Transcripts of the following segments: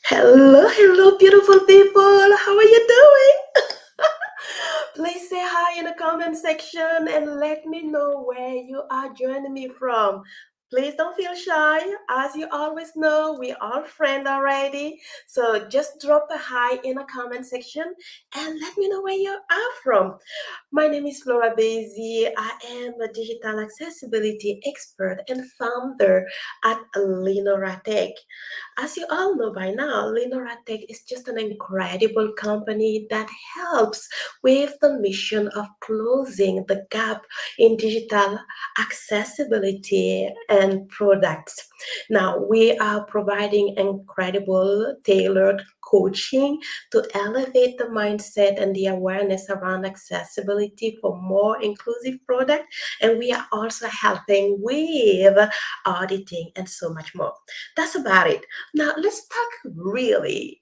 Hello, hello, beautiful people. How are you doing? Please say hi in the comment section and let me know where you are joining me from. Please don't feel shy. As you always know, we are friends already. So just drop a hi in the comment section and let me know where you are from. My name is Flora Basie. I am a digital accessibility expert and founder at Lenora Tech. As you all know by now, Lenora Tech is just an incredible company that helps with the mission of closing the gap in digital accessibility and products. Now, we are providing incredible tailored coaching to elevate the mindset and the awareness around accessibility for more inclusive product, and we are also helping with auditing and so much more. That's about it. Now let's talk really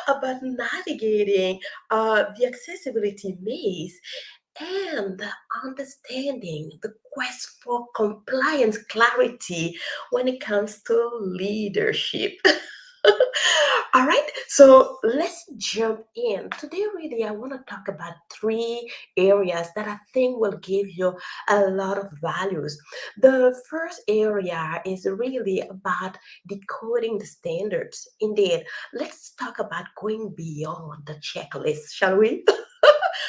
about navigating the accessibility maze and understanding the quest for compliance clarity when it comes to leadership. All right, so let's jump in. Today, really, I want to talk about three areas that I think will give you a lot of values. The first area is really about decoding the standards. Indeed, let's talk about going beyond the checklist, shall we?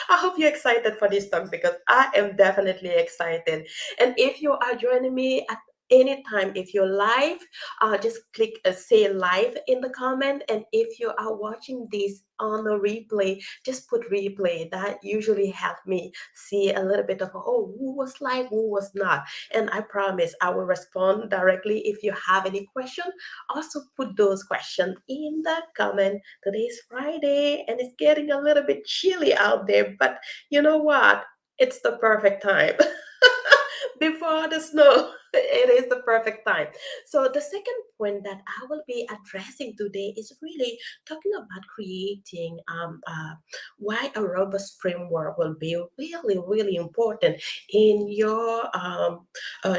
I hope you're excited for this talk because I am definitely excited. And if you are joining me at any time, if you're live, just click say live in the comment. And if you are watching this on a replay, just put replay. That usually help me see a little bit of, oh, who was live, who was not. And I promise I will respond directly. If you have any question, also put those questions in the comment. Today's Friday and it's getting a little bit chilly out there, but you know what? It's the perfect time. Before the snow, it is the perfect time. So, the second point that I will be addressing today is really talking about creating why a robust framework will be really, really important in your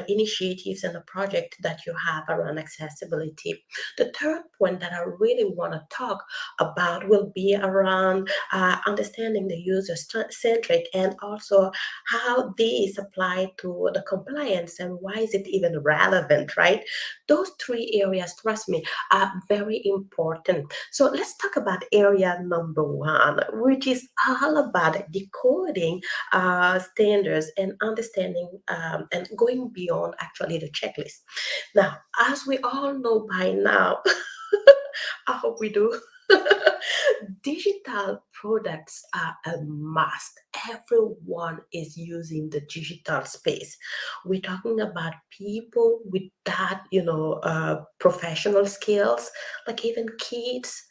initiatives and the project that you have around accessibility. The third point that I really want to talk about will be around understanding the user centric and also how these apply to the compliance and why is it even relevant, right? Those three areas, trust me, are very important. So let's talk about area number one, which is all about decoding standards and understanding and going beyond actually the checklist. Now, as we all know by now, I hope we do. Digital products are a must. Everyone is using the digital space. We're talking about people with that, professional skills, like even kids,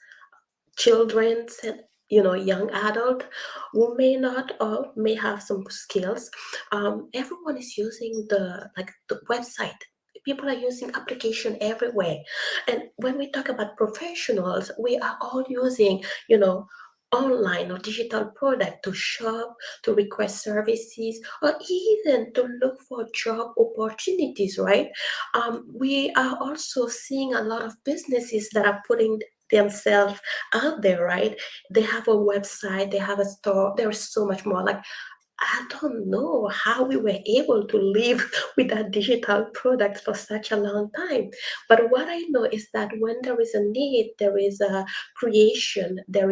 children, and young adult who may not or may have some skills. Everyone is using the website. People are using application everywhere, and when we talk about professionals, we are all using online or digital product to shop, to request services, or even to look for job opportunities, right? We are also seeing a lot of businesses that are putting themselves out there, right? They have a website, they have a store. There's so much more. Like, I don't know how we were able to live with that digital product for such a long time. But what I know is that when there is a need, there is a creation, there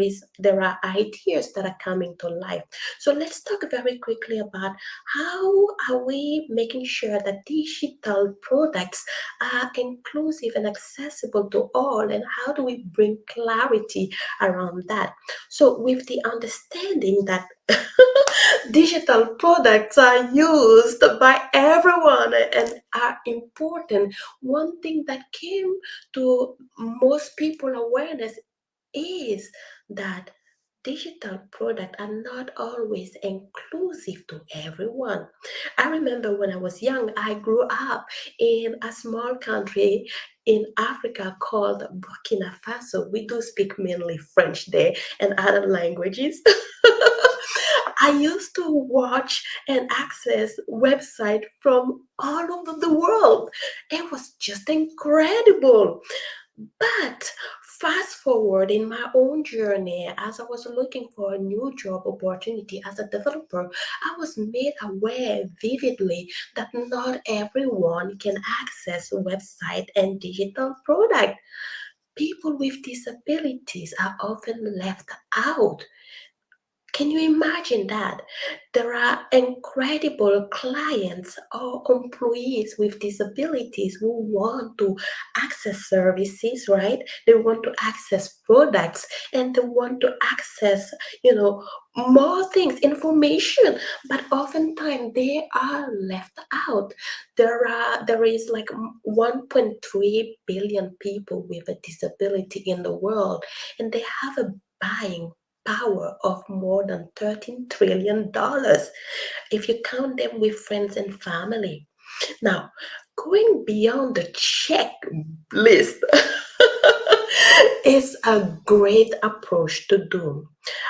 are ideas that are coming to life. So let's talk very quickly about how are we making sure that digital products are inclusive and accessible to all, and how do we bring clarity around that? So with the understanding that digital products are used by everyone and are important. One thing that came to most people awareness is that digital products are not always inclusive to everyone. I remember when I was young, I grew up in a small country in Africa called Burkina Faso. We do speak mainly French there and other languages. I used to watch and access websites from all over the world. It was just incredible. But Fast forward in my own journey, as I was looking for a new job opportunity as a developer, I was made aware vividly that not everyone can access website and digital product. People with disabilities are often left out. Can you imagine that? There are incredible clients or employees with disabilities who want to access services, right? They want to access products and they want to access, more things, information, but oftentimes they are left out. There is like 1.3 billion people with a disability in the world, and they have a buying power of more than $13 trillion if you count them with friends and family. Now, going beyond the checklist is a great approach to do.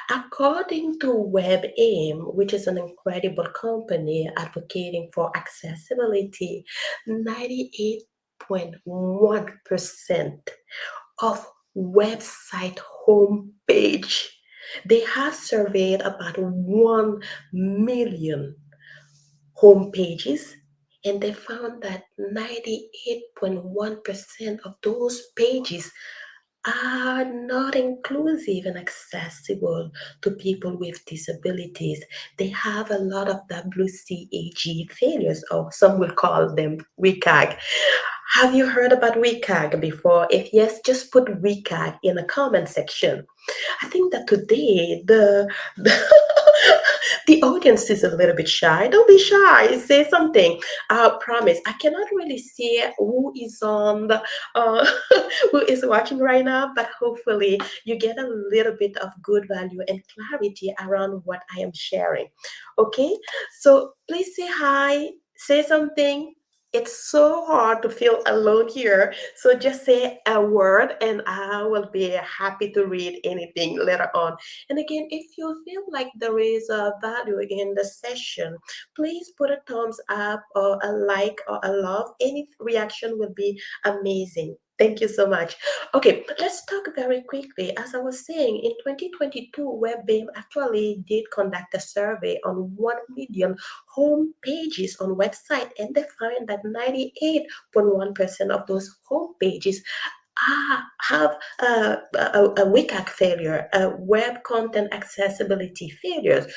According to WebAIM, which is an incredible company advocating for accessibility, 98.1% of website homepage. They have surveyed about 1 million homepages, and they found that 98.1% of those pages are not inclusive and accessible to people with disabilities. They have a lot of WCAG failures, or some will call them WCAG. Have you heard about WCAG before? If yes, just put WCAG in the comment section. I think that today the, the audience is a little bit shy. Don't be shy. Say something. I promise. I cannot really see who is on the who is watching right now, but hopefully you get a little bit of good value and clarity around what I am sharing. Okay, so please say hi. Say something. It's so hard to feel alone here. So just say a word and I will be happy to read anything later on. And again, if you feel like there is a value in the session, please put a thumbs up or a like or a love. Any reaction will be amazing. Thank you so much. Okay, let's talk very quickly. As I was saying, in 2022, WebBeam actually did conduct a survey on 1 million home pages on website, and they find that 98.1% of those home pages have a WCAG failure, a web content accessibility failures,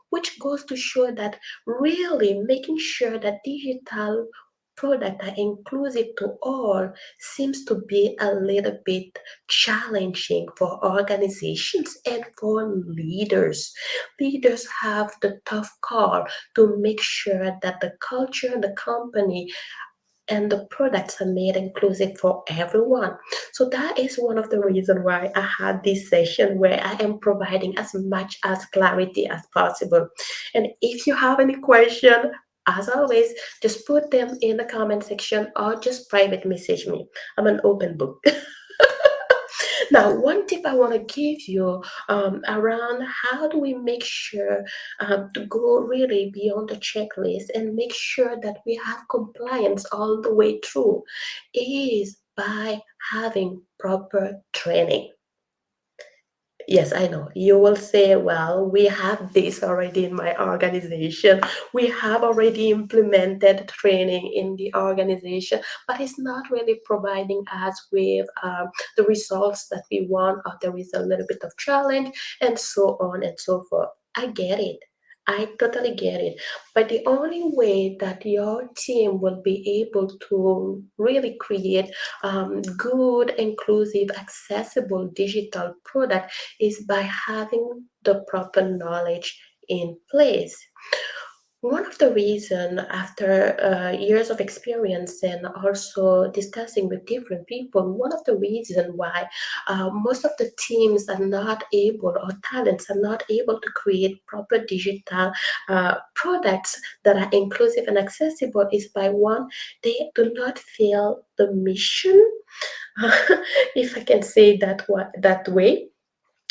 which goes to show that really making sure that digital products are inclusive to all seems to be a little bit challenging for organizations and for leaders. Leaders have the tough call to make sure that the culture, the company, and the products are made inclusive for everyone. So that is one of the reasons why I had this session where I am providing as much as clarity as possible. And if you have any question, as always, just put them in the comment section or just private message me. I'm an open book. Now, one tip I want to give you around how do we make sure to go really beyond the checklist and make sure that we have compliance all the way through is by having proper training. Yes, I know. You will say, well, we have this already in my organization. We have already implemented training in the organization, but it's not really providing us with the results that we want, or there is a little bit of challenge, and so on and so forth. I get it. I totally get it. But the only way that your team will be able to really create good, inclusive, accessible digital product is by having the proper knowledge in place. One of the reasons, after years of experience and also discussing with different people, one of the reasons why most of the teams are not able, or talents are not able to create proper digital products that are inclusive and accessible is by one, they do not feel the mission, if I can say that way.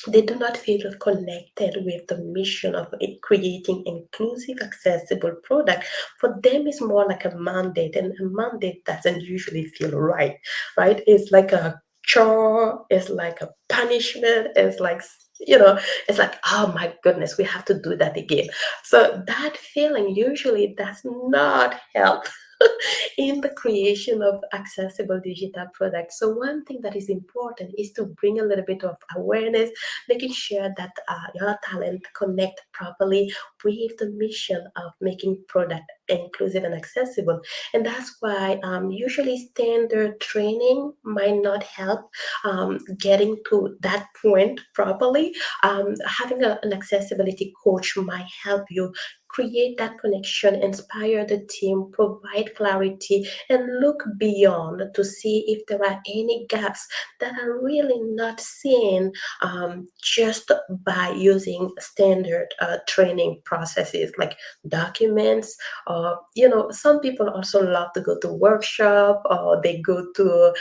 They do not feel connected with the mission of creating inclusive, accessible product. For them, it's more like a mandate, and a mandate doesn't usually feel right. Right? It's like a chore, it's like a punishment, it's like, you know, it's like, oh my goodness, we have to do that again. So that feeling usually does not help in the creation of accessible digital products. So one thing that is important is to bring a little bit of awareness, making sure that your talent connect properly with the mission of making product inclusive and accessible. And that's why usually standard training might not help getting to that point properly. Having an accessibility coach might help you create that connection, inspire the team, provide clarity, and look beyond to see if there are any gaps that are really not seen just by using standard training processes like documents. Or, some people also love to go to workshop or they go to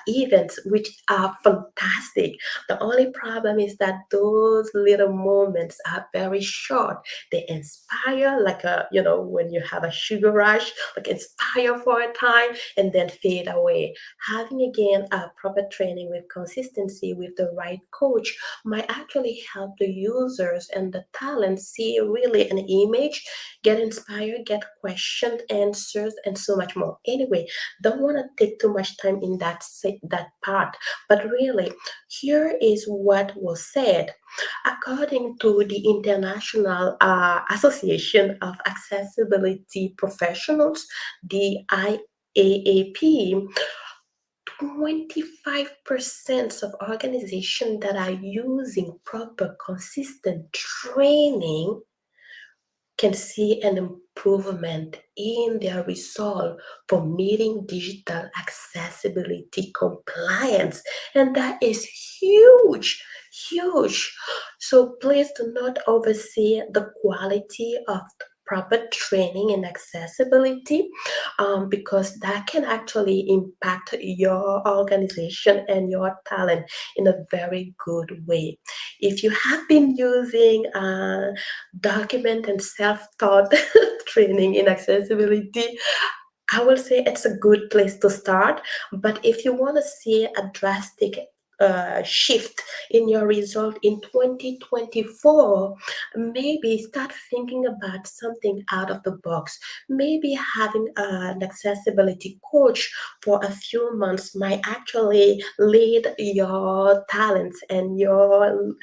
events, which are fantastic. The only problem is that those little moments are very short. They inspire, like when you have a sugar rush, like inspire for a time and then fade away. Having again a proper training with consistency with the right coach might actually help the users and the talent see really an image, get inspired, get questioned, answers, and so much more. Anyway, don't want to take too much time in that part, but really, here is what was said. According to the International Association of Accessibility Professionals, the IAAP, 25% of organizations that are using proper, consistent training can see an improvement in their resolve for meeting digital accessibility compliance. And that is huge, huge. So please do not oversee the quality of proper training in accessibility, because that can actually impact your organization and your talent in a very good way. If you have been using document and self-taught training in accessibility, I will say it's a good place to start. But if you want to see a drastic shift in your result in 2024, maybe start thinking about something out of the box. Maybe having an accessibility coach for a few months might actually lead your talents and your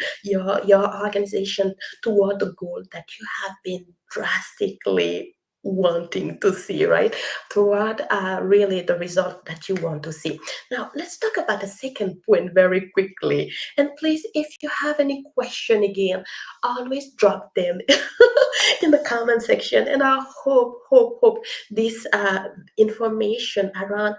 organization toward the goal that you have been drastically wanting to see, right? Toward really the result that you want to see. Now, let's talk about the second point very quickly. And please, if you have any question again, always drop them in the comment section. And I hope this information around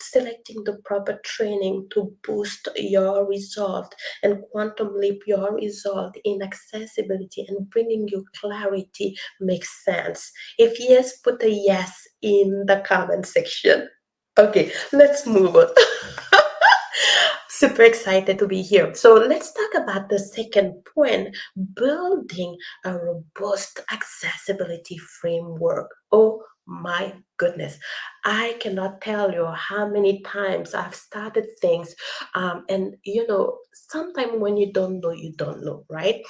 selecting the proper training to boost your result and quantum leap your result in accessibility and bringing you clarity makes sense. If yes, put a yes in the comment section. Okay, let's move on. Super excited to be here. So let's talk about the second point, building a robust accessibility framework. Oh my goodness. I cannot tell you how many times I've started things. And sometimes when you don't know, you don't know, right?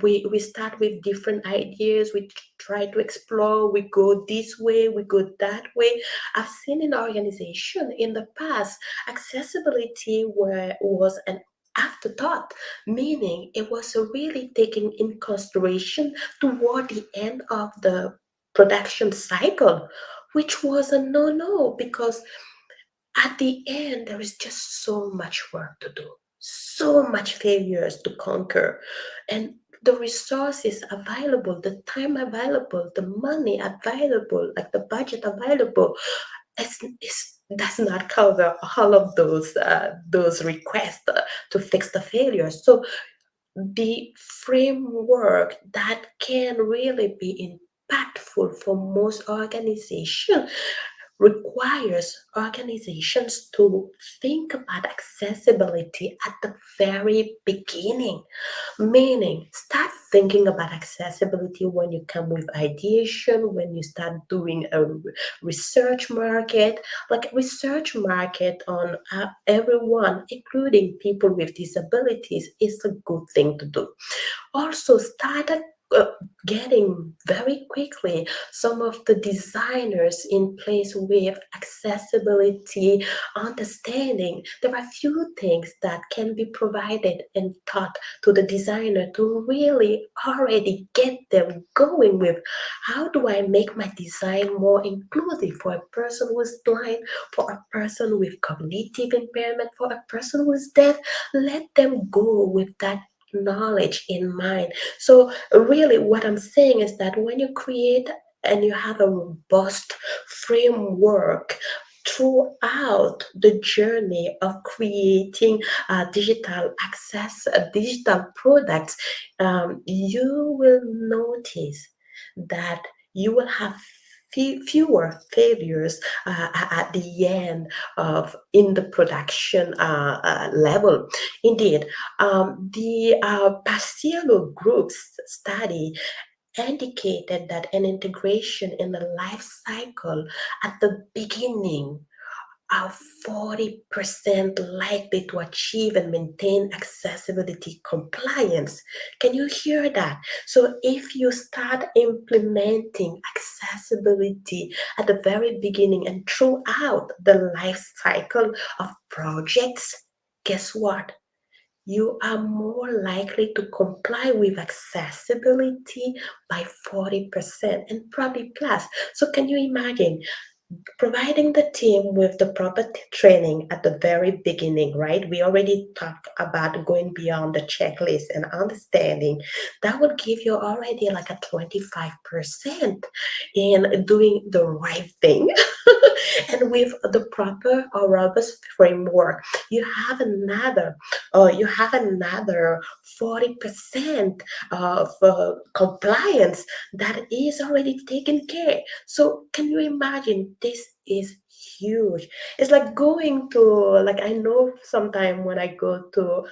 We start with different ideas. We try to explore. We go this way, we go that way. I've seen in organization in the past, accessibility was an afterthought, meaning it was really taken in consideration toward the end of the production cycle, which was a no-no because at the end there is just so much work to do, so much failures to conquer, and the resources available, the time available, the money available, like the budget available, does not cover all of those requests to fix the failures. So the framework that can really be impactful for most organizations requires organizations to think about accessibility at the very beginning. Meaning, start thinking about accessibility when you come with ideation, when you start doing a research market, like research market on everyone, including people with disabilities, is a good thing to do. Also started getting very quickly some of the designers in place with accessibility understanding. There are few things that can be provided and taught to the designer to really already get them going with how do I make my design more inclusive for a person who is blind, for a person with cognitive impairment, for a person who is deaf. Let them go with that knowledge in mind. So really what I'm saying is that when you create and you have a robust framework throughout the journey of creating digital access, digital products, you will notice that you will have fewer failures at the end of in the production level. Indeed, the Paciolo Group's study indicated that an integration in the life cycle at the beginning are 40% likely to achieve and maintain accessibility compliance. Can you hear that? So if you start implementing accessibility at the very beginning and throughout the life cycle of projects, guess what? You are more likely to comply with accessibility by 40% and probably plus. So can you imagine providing the team with the proper training at the very beginning, right? We already talked about going beyond the checklist and understanding. That would give you already like a 25% in doing the right thing. And with the proper or robust framework, you have another 40% of compliance that is already taken care. So can you imagine? This is huge. It's like going to, like, I know sometime when I go to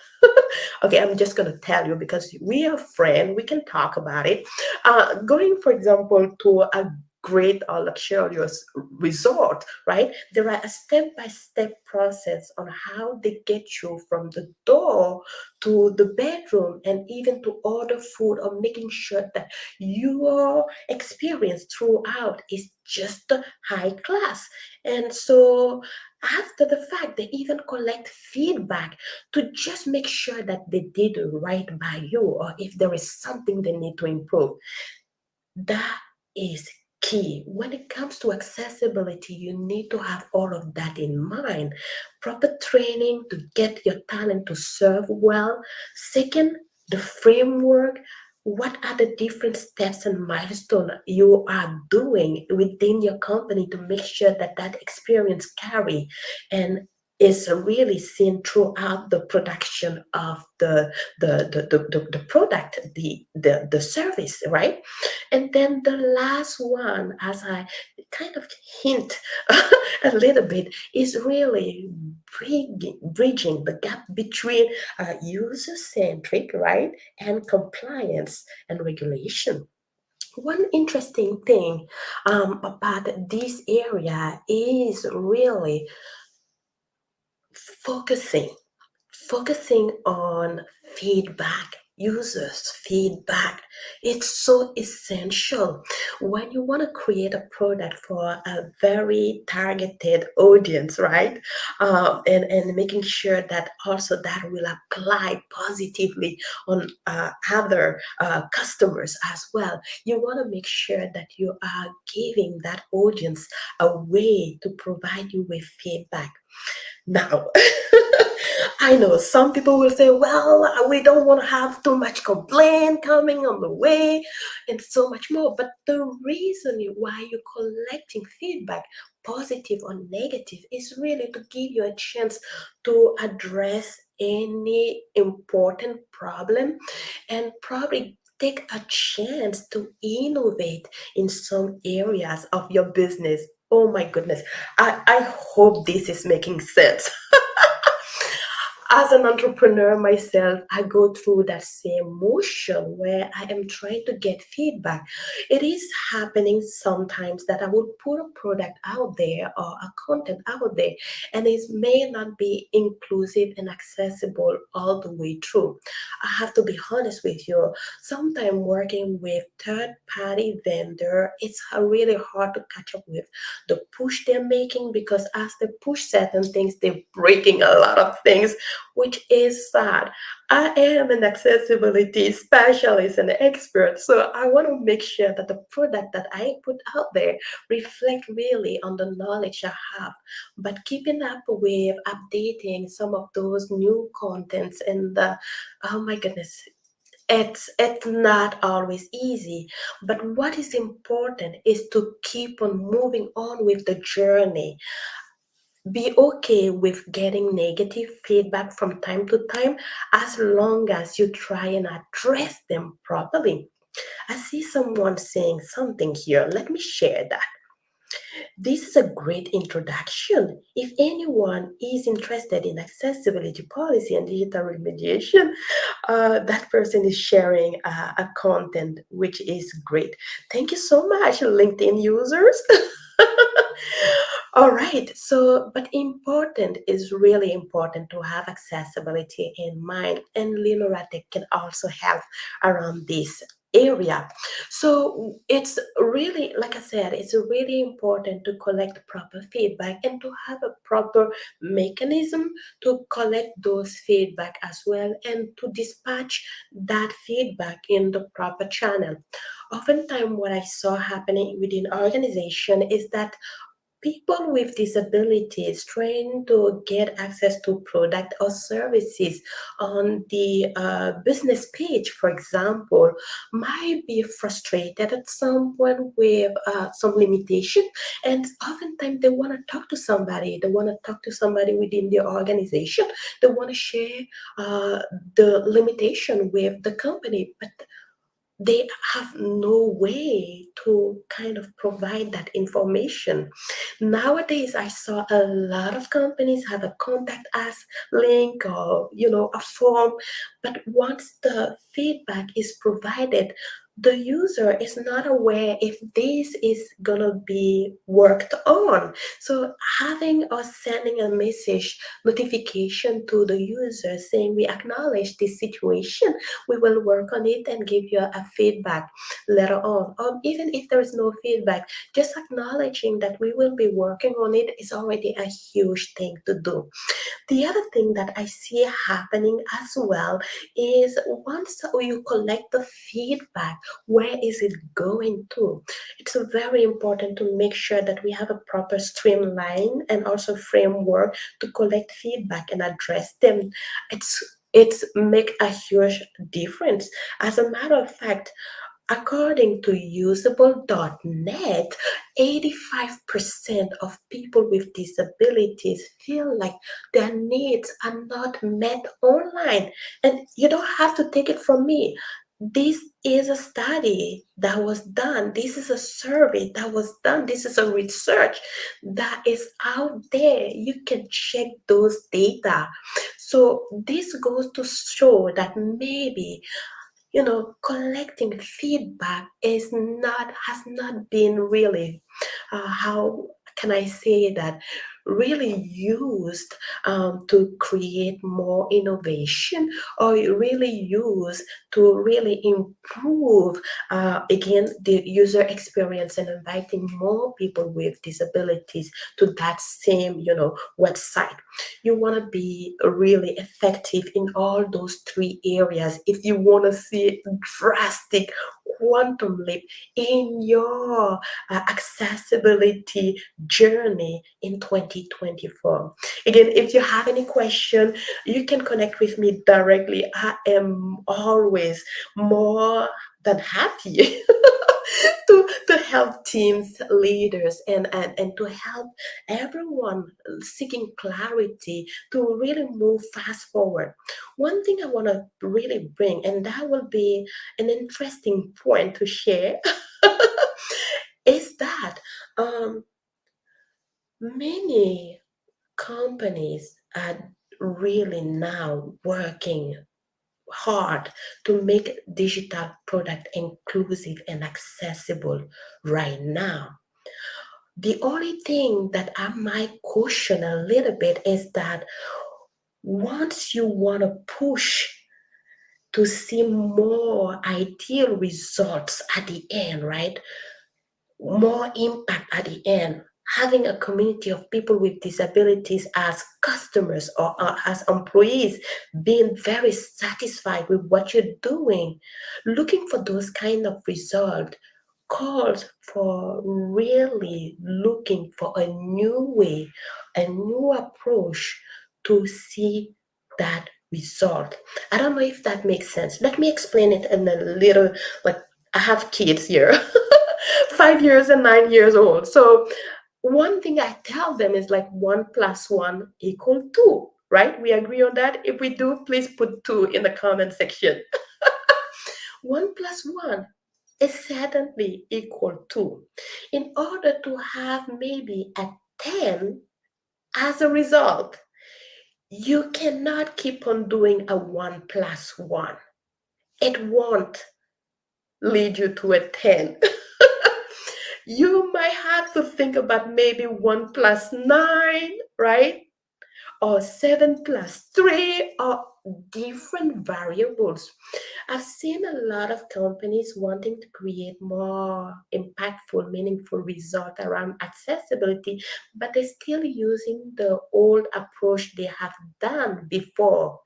okay, I'm just gonna tell you because we are friends, we can talk about it. Going, for example, to a great or luxurious resort, right? There are a step-by-step process on how they get you from the door to the bedroom and even to order food, or making sure that your experience throughout is just high class. And so after the fact, they even collect feedback to just make sure that they did right by you, or if there is something they need to improve. That is key. When it comes to accessibility, you need to have all of that in mind. Proper training to get your talent to serve well. Second, the framework. What are the different steps and milestones you are doing within your company to make sure that that experience carry and is really seen throughout the production of the product, the service, right? And then the last one, as I kind of hint a little bit, is really bridging the gap between user-centric, right, and compliance and regulation. One interesting thing about this area is really focusing focusing on feedback, users feedback. It's so essential when you want to create a product for a very targeted audience, right? And making sure that also that will apply positively on other customers as well. You want to make sure that you are giving that audience a way to provide you with feedback. Now, I know some people will say, well, we don't want to have too much complaint coming on the way and so much more. But the reason why you're collecting feedback, positive or negative, is really to give you a chance to address any important problem and probably take a chance to innovate in some areas of your business. Oh my goodness. I hope this is making sense. As an entrepreneur myself, I go through that same motion where I am trying to get feedback. It is happening sometimes that I would put a product out there or a content out there, and it may not be inclusive and accessible all the way through. I have to be honest with you. Sometimes working with third-party vendor, it's really hard to catch up with the push they're making, because as they push certain things, they're breaking a lot of things, which is sad. I am an accessibility specialist and expert, so I want to make sure that the product that I put out there reflect really on the knowledge I have, but keeping up with updating some of those new contents and the, oh my goodness, it's not always easy. But what is important is to keep on moving on with the journey. Be okay with getting negative feedback from time to time, as long as you try and address them properly. I see someone saying something here. Let me share that. This is a great introduction. If anyone is interested in accessibility policy and digital remediation, that person is sharing a content which is great. Thank you so much, LinkedIn users. All right. So, but important is really important to have accessibility in mind, and Linoratic can also help around this area. So it's really, like I said, it's really important to collect proper feedback and to have a proper mechanism to collect those feedback as well, and to dispatch that feedback in the proper channel. Oftentimes, what I saw happening within organization is that people with disabilities trying to get access to product or services on the business page, for example, might be frustrated at some point with some limitation, and oftentimes they want to talk to somebody. They want to talk to somebody within the organization. They want to share uh, the limitation with the company, but they have no way to kind of provide that information. Nowadays, I saw a lot of companies have a contact us link, or a form, but once the feedback is provided, the user is not aware if this is gonna be worked on. So having or sending a message notification to the user saying we acknowledge this situation, we will work on it and give you a feedback later on. Even if there is no feedback, just acknowledging that we will be working on it is already a huge thing to do. The other thing that I see happening as well is, once you collect the feedback, where is it going to? It's very important to make sure that we have a proper streamline and also framework to collect feedback and address them. It's make a huge difference. As a matter of fact, according to usable.net, 85% of people with disabilities feel like their needs are not met online. And you don't have to take it from me. This is a study that was done. This is a survey that was done. This is a research that is out there. You can check those data. So this goes to show that maybe, collecting feedback has not been really, how can I say that, really used to create more innovation, or really used to really improve, again, the user experience, and inviting more people with disabilities to that same, website. You want to be really effective in all those three areas if you want to see drastic quantum leap in your accessibility journey in 2024. Again, if you have any question, you can connect with me directly. I am always more than happy to help teams, leaders, and to help everyone seeking clarity to really move fast forward. One thing I want to really bring, and that will be an interesting point to share, is that um, Many companies are really now working hard to make digital product inclusive and accessible right now. The only thing that I might caution a little bit is that once you want to push to see more ideal results at the end, right? More impact at the end. Having a community of people with disabilities as customers or as employees, being very satisfied with what you're doing, looking for those kind of results calls for really looking for a new way, a new approach to see that result. I don't know if that makes sense. Let me explain it in a little, like, I have kids here, 5 years and 9 years old. So one thing I tell them is like 1 plus 1 equal 2, right? We agree on that. If we do, please put 2 in the comment section. 1 plus 1 is certainly equal to. In order to have maybe a 10 as a result, you cannot keep on doing a 1 plus 1. It won't lead you to a 10. You might have to think about maybe 1 plus 9, right? Or 7 plus 3, or different variables. I've seen a lot of companies wanting to create more impactful, meaningful result around accessibility, but they're still using the old approach they have done before.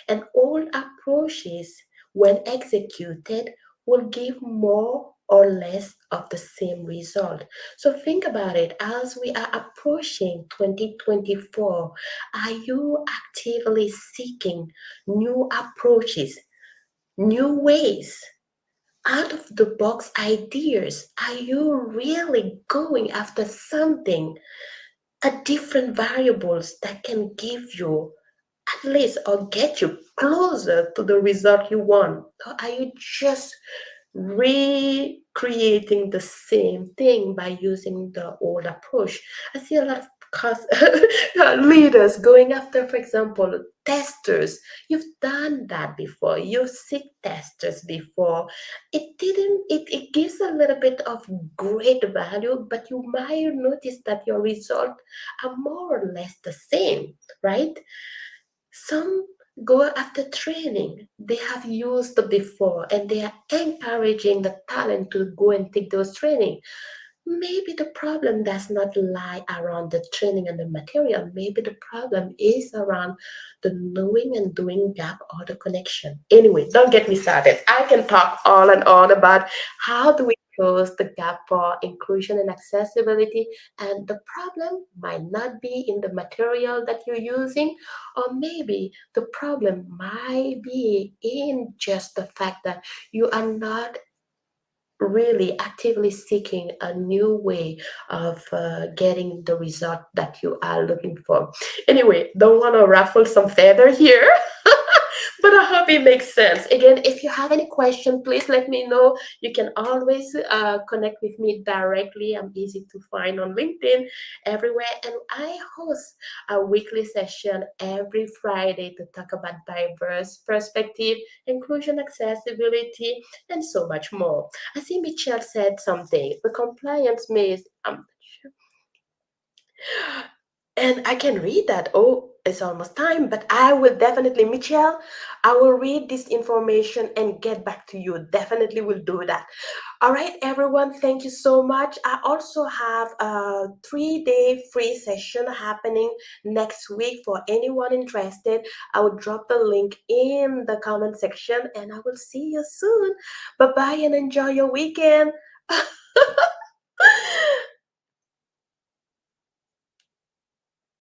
And old approaches, when executed, will give more or less of the same result. So think about it as we are approaching 2024. Are you actively seeking new approaches, new ways, out of the box ideas? Are you really going after something, a different variables that can give you at least or get you closer to the result you want? Or are you just recreating the same thing by using the old approach? I see a lot of leaders going after, for example, testers. You've done that before. You've seen testers before. It gives a little bit of great value, but you might notice that your results are more or less the same, right? Some go after training they have used before, and they are encouraging the talent to go and take those training. Maybe the problem does not lie around the training and the material. Maybe the problem is around the knowing and doing gap or the connection. Anyway, don't get me started. I can talk on and on about how do we close the gap for inclusion and accessibility. And the problem might not be in the material that you're using, or maybe the problem might be in just the fact that you are not really actively seeking a new way of getting the result that you are looking for. Anyway, don't want to ruffle some feather here. But I hope it makes sense. Again, if you have any question, please let me know. You can always connect with me directly. I'm easy to find on LinkedIn, everywhere. And I host a weekly session every Friday to talk about diverse perspective, inclusion, accessibility, and so much more. I see Michelle said something. The compliance maze. And I can read that. Oh, it's almost time, but I will definitely, Michelle, I will read this information and get back to you. Definitely will do that. All right, everyone, thank you so much. I also have a 3-day free session happening next week for anyone interested. I will drop the link in the comment section, and I will see you soon. Bye bye and enjoy your weekend.